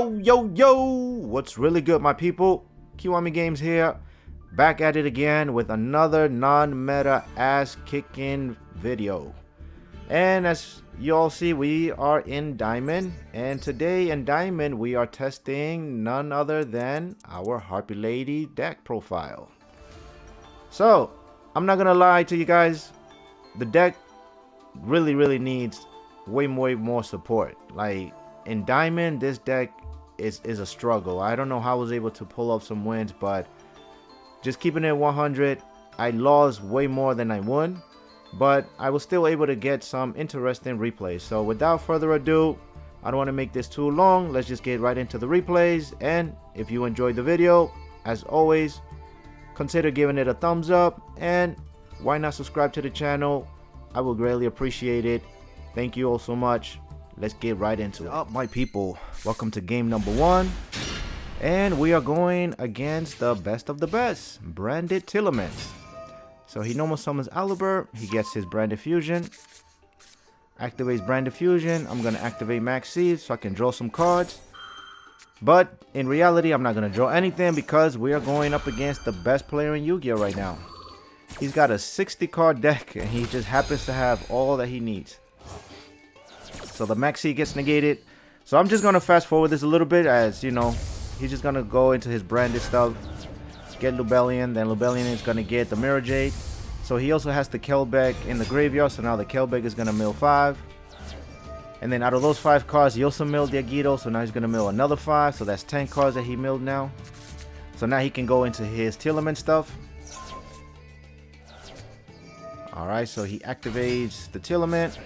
Yo, what's really good, my people? Kiwami Games here, back at it again with another non-meta ass-kicking video. And as you all see, we are in Diamond, and today in Diamond we are testing none other than our Harpie Lady deck profile. So, I'm not gonna lie to you guys, the deck really needs way more support. Like, in Diamond, this deck is a struggle. I don't know how I was able to pull up some wins, but just keeping it 100, I lost way more than I won, but I was still able to get some interesting replays. So without further ado, I don't want to make this too long. Let's just get right into the replays. And if you enjoyed the video, as always, consider giving it a thumbs up, and why not subscribe to the channel? I will greatly appreciate it. Thank you all so much. Let's get right into it. Up, my people, welcome to game number 1, and we are going against the best of the best, Branded Tearlament. So he normal summons Albert, he gets his Branded Fusion, activates Branded Fusion. I'm gonna activate Max Seed so I can draw some cards, but in reality I'm not gonna draw anything because we are going up against the best player in Yu-Gi-Oh right now. He's got a 60 card deck and he just happens to have all that he needs. So the Maxi gets negated. So I'm just going to fast forward this a little bit, as you know, he's just going to go into his branded stuff, get Lubellion, then Lubellion is going to get the Mirror Jade. So he also has the Kelbeck in the graveyard, so now the Kelbeck is going to mill 5. And then out of those 5 cards, he also milled the Agito, so now he's going to mill another 5, so that's 10 cards that he milled now. So now he can go into his Tearlament stuff. Alright, so he activates the Tearlament.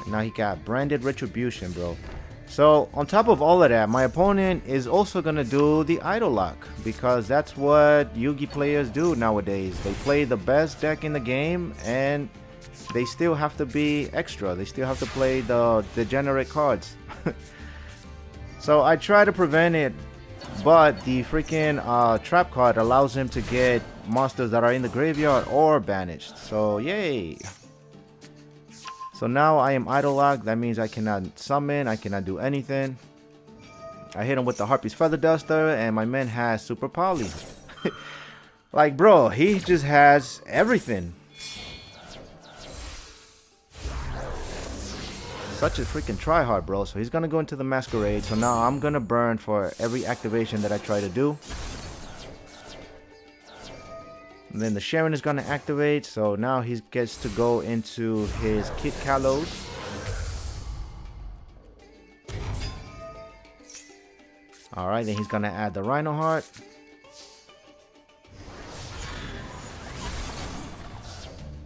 Now he got Branded Retribution, bro. So on top of all of that, my opponent is also gonna do the Idol Lock, because that's what Yu-Gi players do nowadays. They play the best deck in the game and they still have to be extra. They still have to play the degenerate cards. So I try to prevent it, but the freaking trap card allows him to get monsters that are in the graveyard or banished. So yay. So now I am idle locked. That means I cannot summon, I cannot do anything. I hit him with the Harpie's Feather Duster, and my man has Super Poly. Like, bro, he just has everything. Such a freaking tryhard, bro. So he's gonna go into the Masquerade. So now I'm gonna burn for every activation that I try to do. And then the Sharon is gonna activate. So now he gets to go into his Kit Kalos. Alright, then he's gonna add the Rhino Heart.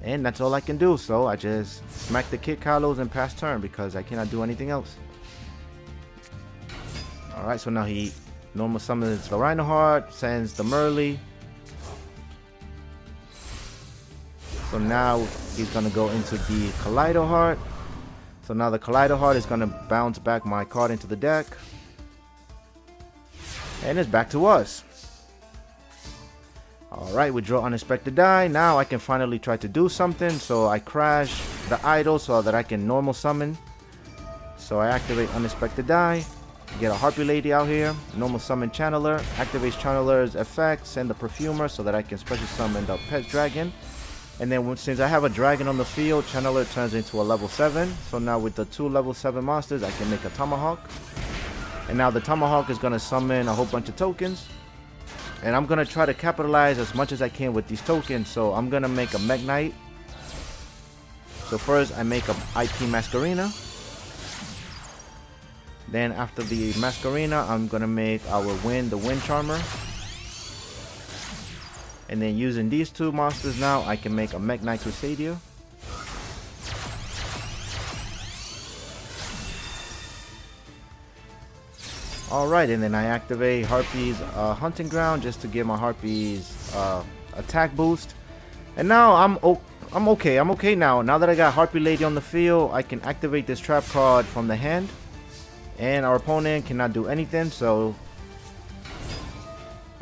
And that's all I can do, so I just smack the Kit Kalos and pass turn because I cannot do anything else. Alright, so now he normal summons the Rhino Heart, sends the Merly. So now he's gonna go into the Kaleido Heart. So now the Kaleido Heart is gonna bounce back my card into the deck. And it's back to us. Alright, we draw Unexpected Die. Now I can finally try to do something. So I crash the Idol so that I can normal summon. So I activate Unexpected Die. Get a Harpie Lady out here. Normal summon Channeler. Activates Channeler's effect. Send the Perfumer so that I can special summon the Pet Dragon. And then since I have a dragon on the field, Channeler turns into a level 7. So now with the 2 level 7 monsters, I can make a Tomahawk. And now the Tomahawk is going to summon a whole bunch of tokens. And I'm going to try to capitalize as much as I can with these tokens. So I'm going to make a Mech Knight. So first I make a IP Masquerina. Then after the Masquerina, I'm going to make our the Wind Charmer. And then using these 2 monsters now, I can make a Mech Knight Crusadia. Alright, and then I activate Harpie's Hunting Ground just to give my Harpie's attack boost. And now I'm okay. I'm okay now. Now that I got Harpie Lady on the field, I can activate this trap card from the hand. And our opponent cannot do anything, so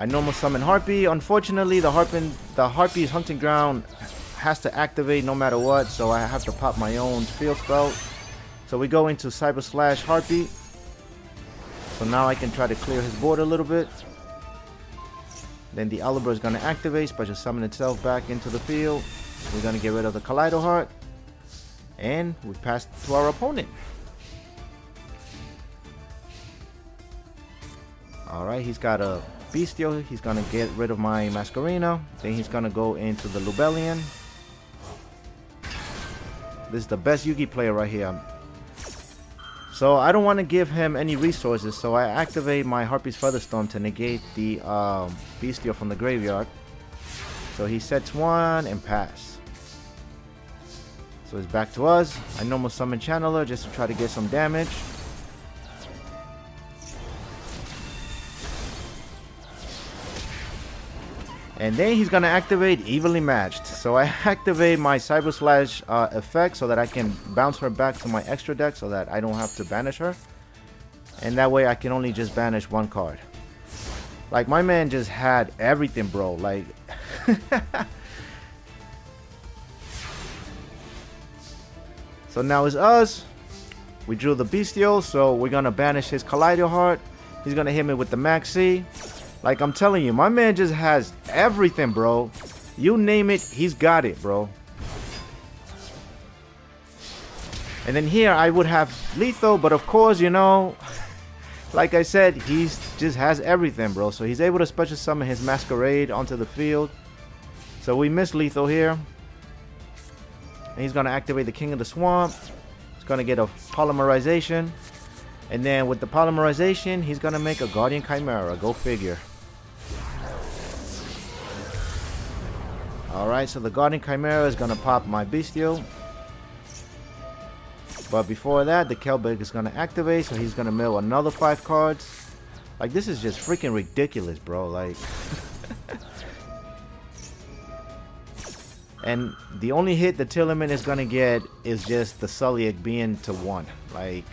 I normal summon Harpie. Unfortunately, the Harpie's hunting ground has to activate no matter what, so I have to pop my own field spell. So we go into Cyber Slash Harpie. So now I can try to clear his board a little bit. Then the Oliver is going to activate, special summon itself back into the field. We're going to get rid of the Kaleido Heart. And we pass to our opponent. Alright, he's got a Bestial. He's going to get rid of my Masquerena. Then he's going to go into the Lubellion. This is the best Yugi player right here. So I don't want to give him any resources, so I activate my Harpie's Featherstorm to negate the Bestial from the graveyard. So he sets one and pass. So it's back to us. I normal summon Channeler just to try to get some damage. And then he's going to activate Evenly Matched. So I activate my Cyber Slash effect so that I can bounce her back to my extra deck so that I don't have to banish her. And that way I can only just banish one card. Like, my man just had everything, bro. Like... So now it's us. We drew the Bestial, so we're going to banish his Kaleido Heart. He's going to hit me with the Maxi. Like, I'm telling you, my man just has everything, bro. You name it, he's got it, bro. And then here, I would have Lethal, but of course, you know, like I said, he just has everything, bro. So he's able to special summon his Masquerade onto the field. So we miss Lethal here. And he's going to activate the King of the Swamp. He's going to get a Polymerization. And then with the Polymerization, he's going to make a Guardian Chimera. Go figure. Alright, so the Guardian Chimera is going to pop my Bestial. But before that, the Kelbeck is going to activate, so he's going to mill another 5 cards. Like, this is just freaking ridiculous, bro. Like... And the only hit the Tearlament is going to get is just the Sulliek being to 1. Like...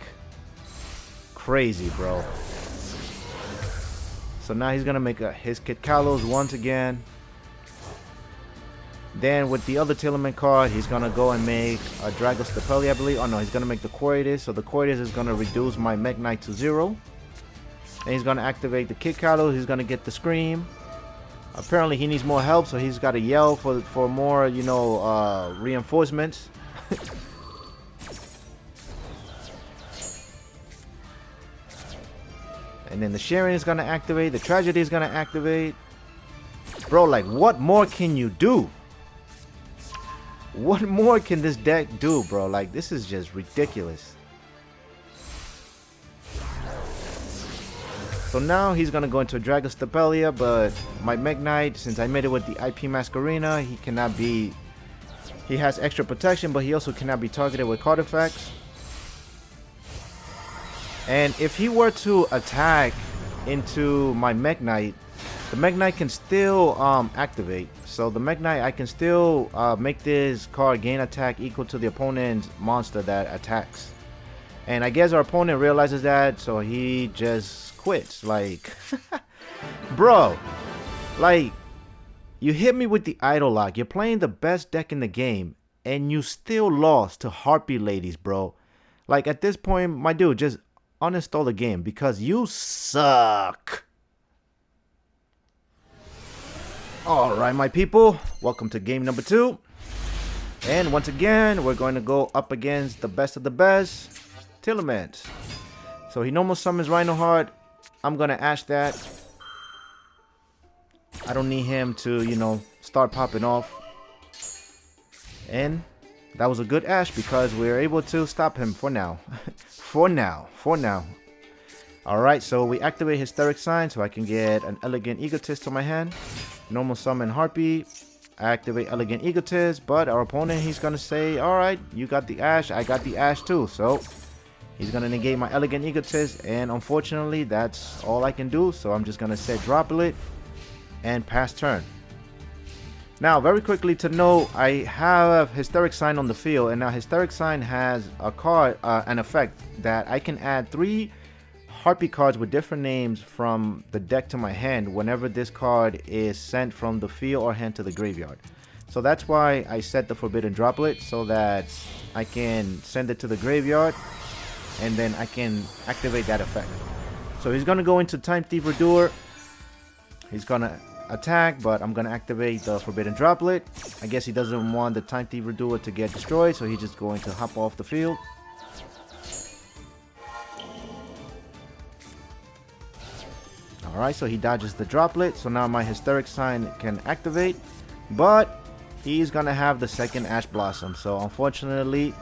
Crazy, bro. So now he's going to make his Kit Kalos once again. Then with the other Tearlament card, he's going to go and make a Dragostapeli, I believe. Oh no, he's going to make the Quaritus. So the Quaritus is going to reduce my Mech Knight to 0. And he's going to activate the Kit Kalos. He's going to get the Scream. Apparently he needs more help, so he's got to yell for more, you know, reinforcements. And then the Sharon is going to activate. The Tragedy is going to activate. Bro, like, what more can you do? What more can this deck do, bro? Like, this is just ridiculous. So now he's going to go into a Dragostapelia, but my Mech Knight, since I made it with the IP Masquerena, he cannot be... He has extra protection, but he also cannot be targeted with card effects. And if he were to attack into my Mech Knight, the Mech Knight can still activate. So the Mech Knight, I can still make this card gain attack equal to the opponent's monster that attacks. And I guess our opponent realizes that, so he just quits. Like, bro, like, you hit me with the Idol Lock. You're playing the best deck in the game, and you still lost to Harpie ladies, bro. Like, at this point, my dude, just uninstall the game because you suck. Alright, my people, welcome to game number 2. And once again, we're going to go up against the best of the best, Tearlaments. So he normal summons Rhinoheart. I'm going to Ash that. I don't need him to, you know, start popping off. And that was a good Ash because we were able to stop him for now. For now. Alright, so we activate Hysteric Sign so I can get an Elegant Egotist to my hand. Normal summon Harpie. I activate Elegant Egotist, but our opponent, he's going to say, alright, you got the Ash, I got the Ash too. So he's going to negate my Elegant Egotist, and unfortunately, that's all I can do. So I'm just going to set Droplet and pass turn. Now, very quickly to note, I have Hysteric Sign on the field, and now Hysteric Sign has a card, an effect that I can add 3 Harpie cards with different names from the deck to my hand whenever this card is sent from the field or hand to the graveyard. So that's why I set the Forbidden Droplet, so that I can send it to the graveyard and then I can activate that effect. So he's gonna go into Time Thief Redoer. He's gonna attack, but I'm gonna activate the Forbidden Droplet. I guess he doesn't want the Time Thief Redoer to get destroyed, so he's just going to hop off the field. Alright, so he dodges the droplet, so now my Hysteric Sign can activate, but he's gonna have the second Ash Blossom, so unfortunately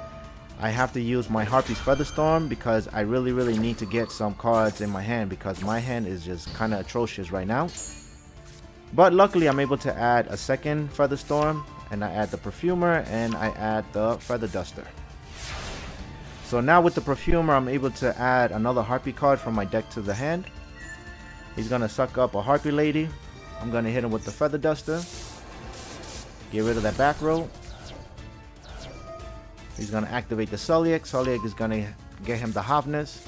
I have to use my Harpie's Featherstorm because I really need to get some cards in my hand, because my hand is just kind of atrocious right now. But luckily I'm able to add a second Featherstorm, and I add the Perfumer and I add the Feather Duster. So now with the Perfumer I'm able to add another Harpie card from my deck to the hand. He's gonna suck up a Harpie Lady. I'm gonna hit him with the Feather Duster. Get rid of that back row. He's gonna activate the Sulliek. Sulliek is gonna get him the Hafness.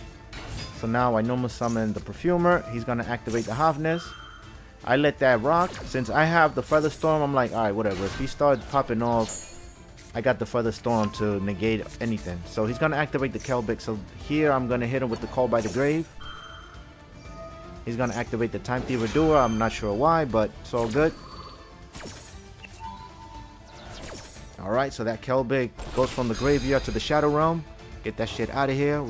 So now I normal summon the Perfumer. He's gonna activate the Hafness. I let that rock. Since I have the Featherstorm, I'm like, alright, whatever. If he starts popping off, I got the Featherstorm to negate anything. So he's gonna activate the Kelbic. So here I'm gonna hit him with the Call by the Grave. He's gonna activate the Time Thief Redoer. I'm not sure why, but it's all good. Alright, so that Kelbic goes from the graveyard to the Shadow Realm. Get that shit out of here.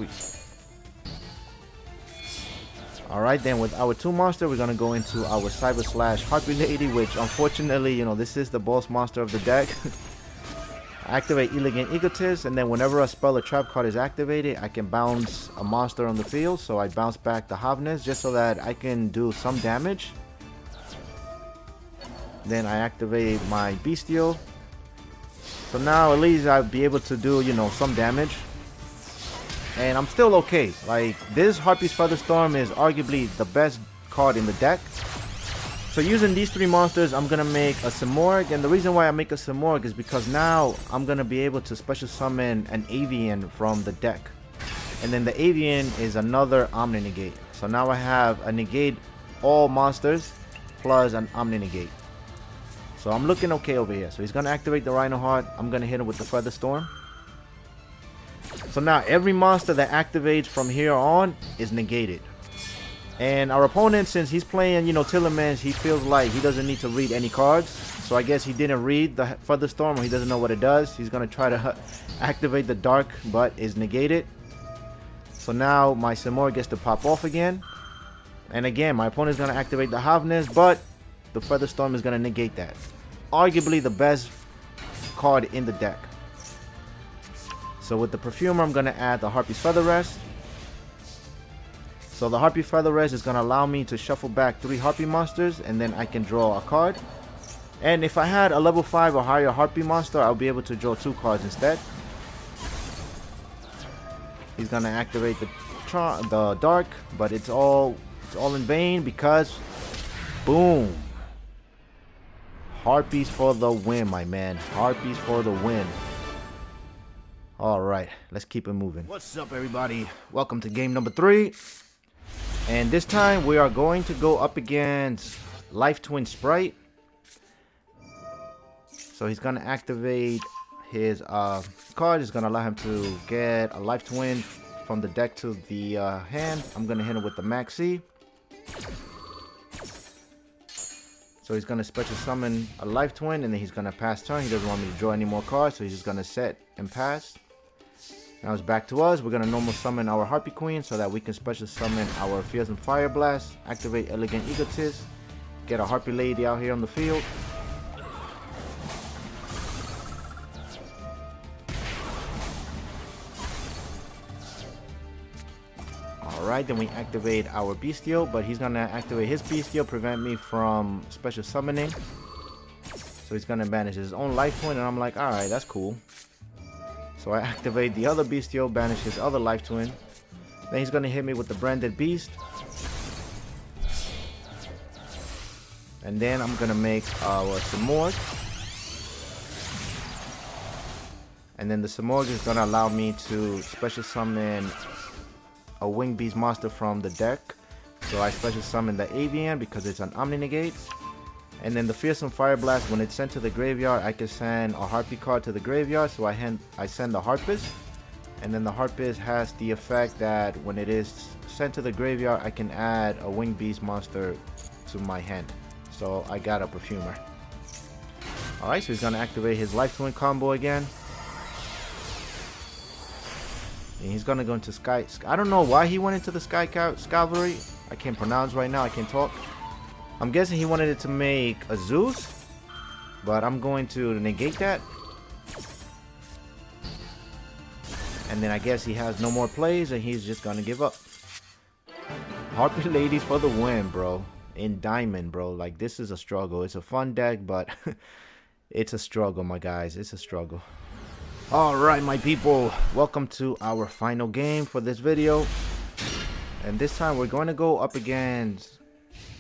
Alright, then with our 2 monster, we're gonna go into our Cyber Slash Harpie Lady, which unfortunately, you know, this is the boss monster of the deck. Activate Elegant Egotist, and then whenever a spell or trap card is activated, I can bounce a monster on the field. So I bounce back the Havness just so that I can do some damage. Then I activate my Bestial. So now at least I'll be able to do, you know, some damage. And I'm still okay. Like, this Harpie's Featherstorm is arguably the best card in the deck. So using these 3 monsters, I'm gonna make a Simorgh, and the reason why I make a Simorgh is because now I'm gonna be able to special summon an Avian from the deck. And then the Avian is another Omni Negate. So now I have a negate all monsters plus an Omni Negate. So I'm looking okay over here. So he's gonna activate the Rhino Heart. I'm gonna hit him with the Featherstorm. So now every monster that activates from here on is negated. And our opponent, since he's playing, you know, Tearlaments, he feels like he doesn't need to read any cards. So I guess he didn't read the Featherstorm, or he doesn't know what it does. He's going to try to activate the Dark, but is negated. So now my Simorgh gets to pop off again. And again, my opponent is going to activate the Havness, but the Featherstorm is going to negate that. Arguably the best card in the deck. So with the Perfumer, I'm going to add the Harpie's Feather Rest. So the Harpie Feather Rest is going to allow me to shuffle back 3 Harpie monsters, and then I can draw a card. And if I had a level 5 or higher Harpie monster, I'll be able to draw 2 cards instead. He's going to activate the Dark, but it's all in vain because boom. Harpies for the win, my man. Harpies for the win. Alright, let's keep it moving. What's up, everybody? Welcome to game number 3. And this time we are going to go up against Life Twin Spright. So he's going to activate his card. It's going to allow him to get a Life Twin from the deck to the hand. I'm going to hit him with the Maxi. So he's going to special summon a Life Twin, and then he's going to pass turn. He doesn't want me to draw any more cards, so he's just going to set and pass. Now it's back to us. We're going to normal summon our Harpie Queen so that we can special summon our Fearsome Fire Blast, activate Elegant Egotist, get a Harpie Lady out here on the field. Alright, then we activate our Bestial, but he's going to activate his Bestial, prevent me from special summoning. So he's going to banish his own Life Twin, and I'm like, alright, that's cool. So I activate the other Bestial, banish his other Life Twin. Then he's going to hit me with the Branded Beast. And then I'm going to make our Simorgh. And then the Simorgh is going to allow me to special summon a Wing Beast monster from the deck. So I special summon the Avian because it's an Omni Negate. And then the Fearsome Fire Blast, when it's sent to the graveyard, I can send a Harpie card to the graveyard. So I send the Harpist. And then the Harpist has the effect that when it is sent to the graveyard, I can add a Wing Beast monster to my hand. So I got a Perfumer. Alright, so he's going to activate his Life Twin combo again. And he's going to go into Sky. I don't know why he went into the Sky Cavalry. I can't pronounce right now. I can't talk. I'm guessing he wanted it to make a Zeus. But I'm going to negate that. And then I guess he has no more plays and he's just going to give up. Harpie Ladies for the win, bro. In Diamond, bro. Like, this is a struggle. It's a fun deck, but it's a struggle, my guys. It's a struggle. Alright, my people. Welcome to our final game for this video. And this time we're going to go up against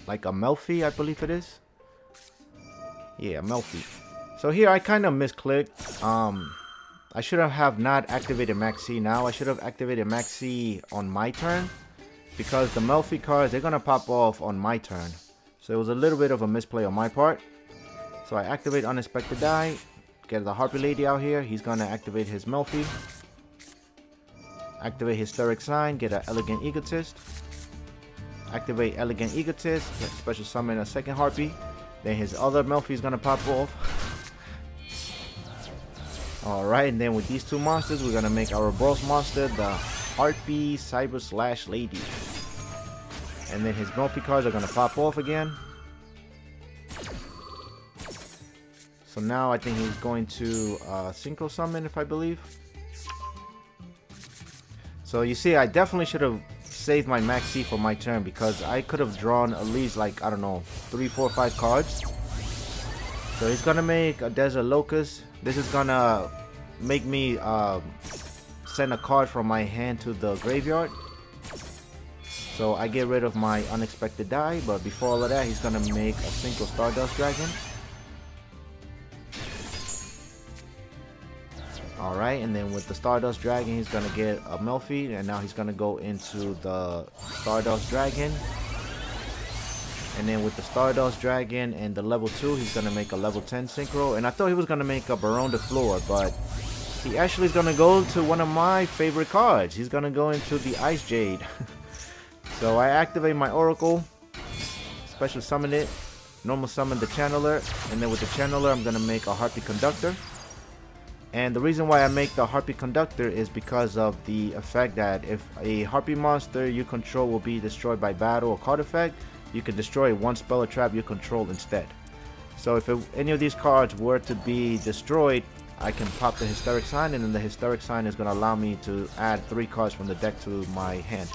like a Melffy, I believe it is. Yeah, Melffy. So here I kind of misclicked. I should have not activated Max C now. I should have activated Max C on my turn. Because the Melffy cards, they're going to pop off on my turn. So it was a little bit of a misplay on my part. So I activate Unexpected Die. Get the Harpie Lady out here. He's going to activate his Melffy. Activate Hysteric Sign. Get an Elegant Egotist. Activate Elegant Egotist. Special summon a second Harpie. Then his other Melffy is going to pop off. Alright, and then with these two monsters, we're going to make our boss monster, the Harpie Cyber Slash Lady. And then his Melffy cards are going to pop off again. So now I think he's going to Synchro Summon, if I believe. So you see, I definitely should have saved my Max C for my turn because I could have drawn at least like, I don't know, 3, 4, 5 cards. So he's going to make a Desert Locust. This is going to make me send a card from my hand to the graveyard. So I get rid of my Unexpected Die, but before all of that, he's going to make a Synchro Stardust Dragon. Alright, and then with the Stardust Dragon, he's going to get a Melffy, and now he's going to go into the Stardust Dragon. And then with the Stardust Dragon and the level 2, he's going to make a level 10 Synchro. And I thought he was going to make a Baron de Fleur, but he actually is going to go to one of my favorite cards. He's going to go into the Ice Jade. So I activate my Oracle, special summon it, normal summon the Channeler, and then with the Channeler I'm going to make a Harpie Conductor. And the reason why I make the Harpie Conductor is because of the effect that if a Harpie monster you control will be destroyed by battle or card effect, you can destroy one spell or trap you control instead. So if any of these cards were to be destroyed, I can pop the Hysteric Sign, and then the Hysteric Sign is going to allow me to add 3 cards from the deck to my hand.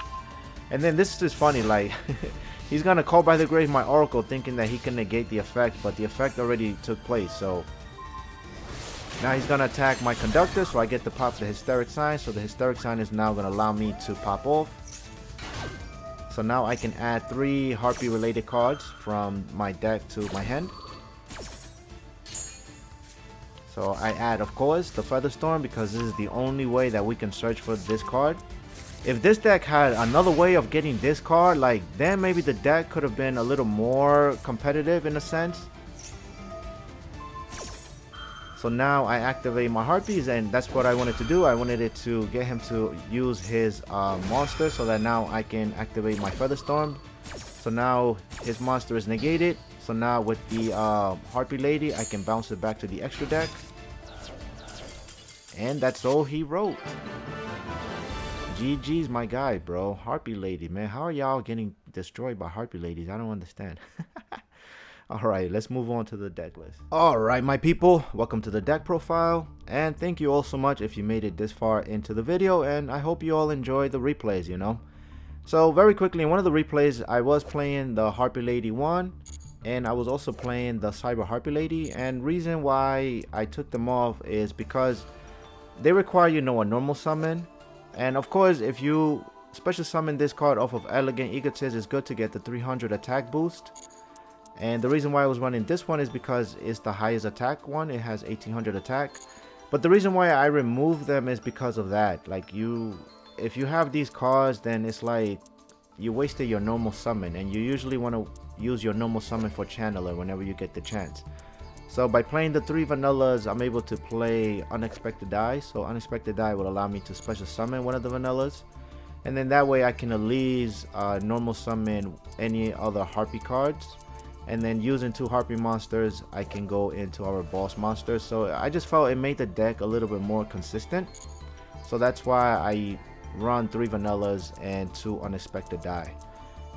And then this is funny, like, he's going to call by the grave my Oracle thinking that he can negate the effect, but the effect already took place. So now he's going to attack my Conductor, so I get to pop the Hysteric Sign. So the Hysteric Sign is now going to allow me to pop off. So now I can add 3 Harpie related cards from my deck to my hand. So I add, of course, the Featherstorm because this is the only way that we can search for this card. If this deck had another way of getting this card, like, then maybe the deck could have been a little more competitive in a sense. So now I activate my Harpies, and that's what I wanted to do. I wanted it to get him to use his monster so that now I can activate my Featherstorm. So now his monster is negated. So now with the Harpie Lady, I can bounce it back to the extra deck. And that's all he wrote. GG's my guy, bro. Harpie Lady, man. How are y'all getting destroyed by Harpie Ladies? I don't understand. Alright, let's move on to the deck list. Alright, my people. Welcome to the deck profile. And thank you all so much if you made it this far into the video. And I hope you all enjoy the replays, you know. So very quickly, in one of the replays, I was playing the Harpie Lady 1. And I was also playing the Cyber Harpie Lady. And reason why I took them off is because they require, you know, a normal summon. And of course, if you special summon this card off of Elegant Egotist, it's good to get the 300 attack boost. And the reason why I was running this one is because it's the highest attack one. It has 1800 attack. But the reason why I removed them is because of that. Like, you if you have these cards, then it's like you wasted your normal summon, and you usually want to use your normal summon for Channeler whenever you get the chance. So by playing the 3 vanillas, I'm able to play Unexpected Die. So Unexpected Die will allow me to special summon one of the vanillas, and then that way I can at least normal summon any other Harpie cards, and then using 2 Harpie monsters I can go into our boss monsters. So I just felt it made the deck a little bit more consistent, so that's why I run 3 vanillas and 2 Unexpected Die.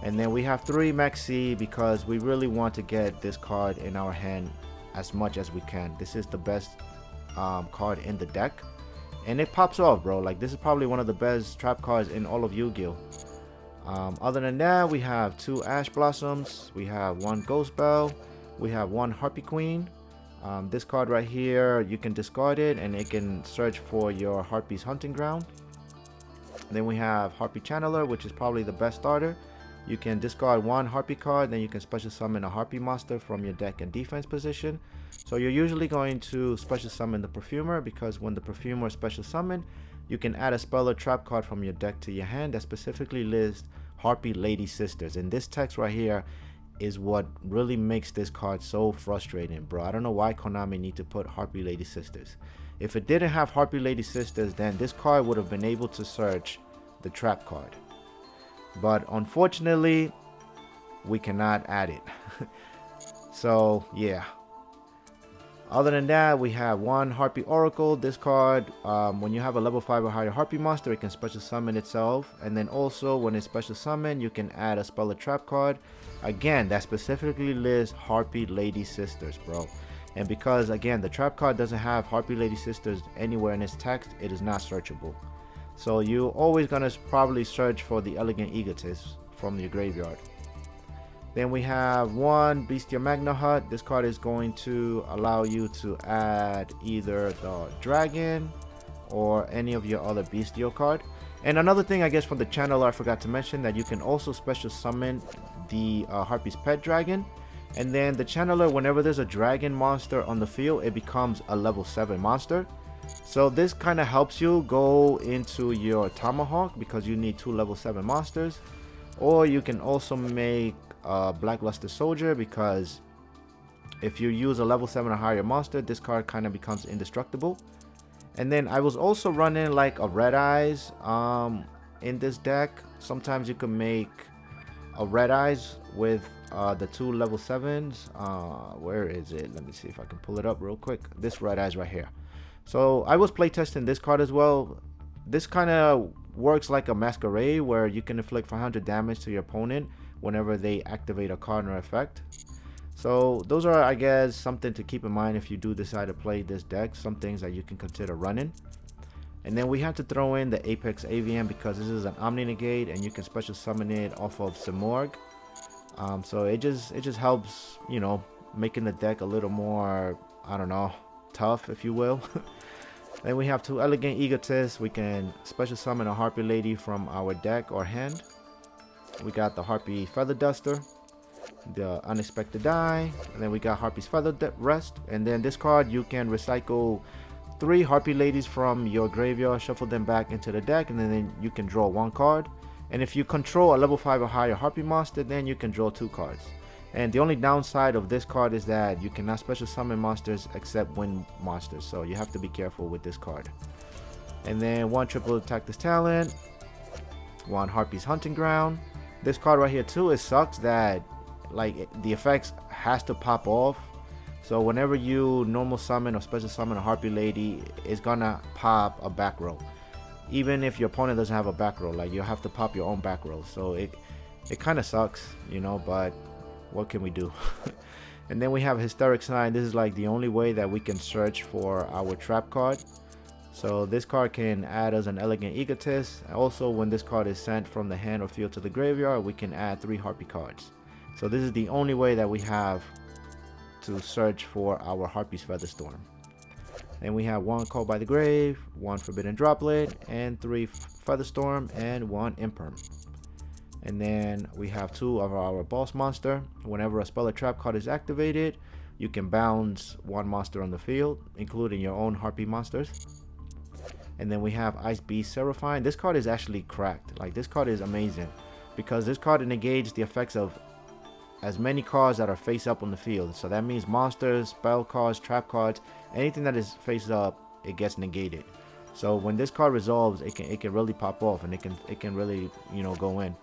And then we have 3 Maxi because we really want to get this card in our hand as much as we can. This is the best card in the deck, and it pops off, bro. Like, this is probably one of the best trap cards in all of Yu-Gi-Oh. Other than that, we have 2 Ash Blossoms, we have 1 Ghost Bell, we have 1 Harpie Queen. This card right here, you can discard it and it can search for your Harpie's hunting ground. Then we have Harpie Channeler, which is probably the best starter. You can discard 1 Harpie card, then you can special summon a Harpie monster from your deck in defense position. So you're usually going to special summon the Perfumer, because when the Perfumer is special summoned, you can add a spell or trap card from your deck to your hand that specifically lists Harpie Lady Sisters. And this text right here is what really makes this card so frustrating, bro. I don't know why Konami need to put Harpie Lady Sisters. If it didn't have Harpie Lady Sisters, then this card would have been able to search the trap card. But unfortunately, we cannot add it. So yeah. Other than that, we have 1 Harpie Oracle. This card, when you have a level 5 or higher Harpie monster, it can special summon itself. And then also, when it's special summon, you can add a spell or trap card. Again, that specifically lists Harpie Lady Sisters, bro. And because, again, the trap card doesn't have Harpie Lady Sisters anywhere in its text, it is not searchable. So you're always going to probably search for the Elegant Egotist from your graveyard. Then we have 1 Bestia Magna Hut. This card is going to allow you to add either the Dragon or any of your other Bestial card. And another thing, I guess, from the channel I forgot to mention, that you can also special summon the Harpie's Pet Dragon. And then the channeler, whenever there's a dragon monster on the field, it becomes a level 7 monster. So this kind of helps you go into your Tomahawk, because you need 2 level 7 monsters. Or you can also make a Blackluster Soldier, because if you use a level 7 or higher monster, this card kind of becomes indestructible. And then I was also running like a Red Eyes in this deck. Sometimes you can make a Red Eyes with the 2 level 7s. Where is it? Let me see if I can pull it up real quick. This Red Eyes right here. So I was playtesting this card as well. This kind of works like a Masquerade, where you can inflict 500 damage to your opponent whenever they activate a card or effect. So those are, I guess, something to keep in mind if you do decide to play this deck. Some things that you can consider running. And then we have to throw in the Apex AVM, because this is an Omni Negate and you can special summon it off of Simorg. So it just helps, you know, making the deck a little more, I don't know, tough, if you will. Then we have 2 Elegant Egotists. We can special summon a Harpie Lady from our deck or hand. We got the Harpie Feather Duster, the Unexpected Die, and then we got Harpie's Feather Rest. And then this card, you can recycle 3 Harpie Ladies from your graveyard, shuffle them back into the deck, and then you can draw 1 card. And if you control a level 5 or higher Harpie monster, then you can draw 2 cards. And the only downside of this card is that you cannot special summon monsters except wind monsters, so you have to be careful with this card. And then 1 Triple Tactus Talent, 1 Harpie's Hunting Ground. This card right here too, it sucks that like the effects has to pop off. So whenever you normal summon or special summon a Harpie Lady, it's gonna pop a back row. Even if your opponent doesn't have a back row, like you have to pop your own back row. So it kind of sucks, you know, but what can we do? And then we have Hysteric Sign. This is like the only way that we can search for our trap card. So this card can add us an Elegant Egotist. Also, when this card is sent from the hand or field to the graveyard, we can add 3 Harpie cards. So this is the only way that we have to search for our Harpie's Featherstorm. Then we have 1 Called by the Grave, 1 Forbidden Droplet, and 3 Featherstorm, and 1 Imperm. And then we have 2 of our boss monster. Whenever a spell or trap card is activated, you can bounce 1 monster on the field, including your own Harpie monsters. And then we have Ice Beast Seraphine. This card is actually cracked. Like, this card is amazing because this card negates the effects of as many cards that are face up on the field. So that means monsters, spell cards, trap cards, anything that is face up, it gets negated. So when this card resolves, it can really pop off, and it can really, you know, go in.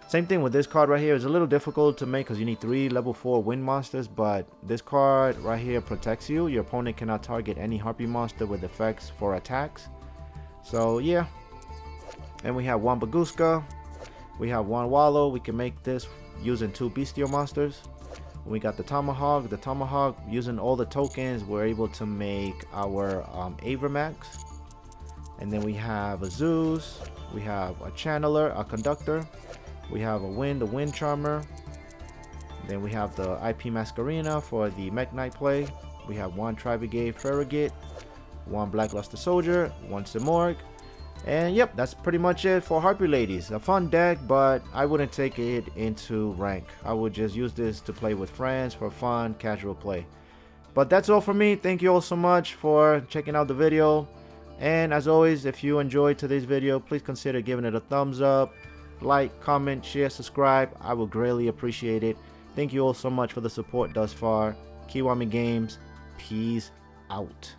Same thing with this card right here. It's a little difficult to make because you need 3 level 4 wind monsters, but this card right here protects you. Your opponent cannot target any Harpie monster with effects for attacks. So yeah. And we have 1 Baguska. We have 1 Wallow. We can make this using 2 bestial monsters. We got the Tomahawk. The Tomahawk, using all the tokens, we're able to make our Avramax. And then we have a Zeus. We have a Channeler, a Conductor. We have a Wind Charmer. Then we have the IP Masquerena for the Mech Knight play. We have 1 Tri-Brigade Farragut, 1 Blackluster Soldier, 1 Simorgh. And yep, that's pretty much it for Harpie Ladies. A fun deck, but I wouldn't take it into rank. I would just use this to play with friends for fun, casual play. But that's all for me. Thank you all so much for checking out the video. And as always, if you enjoyed today's video, please consider giving it a thumbs up. Like, comment, share, subscribe. I will greatly appreciate it. Thank you all so much for the support thus far. Kiwami Games, peace out.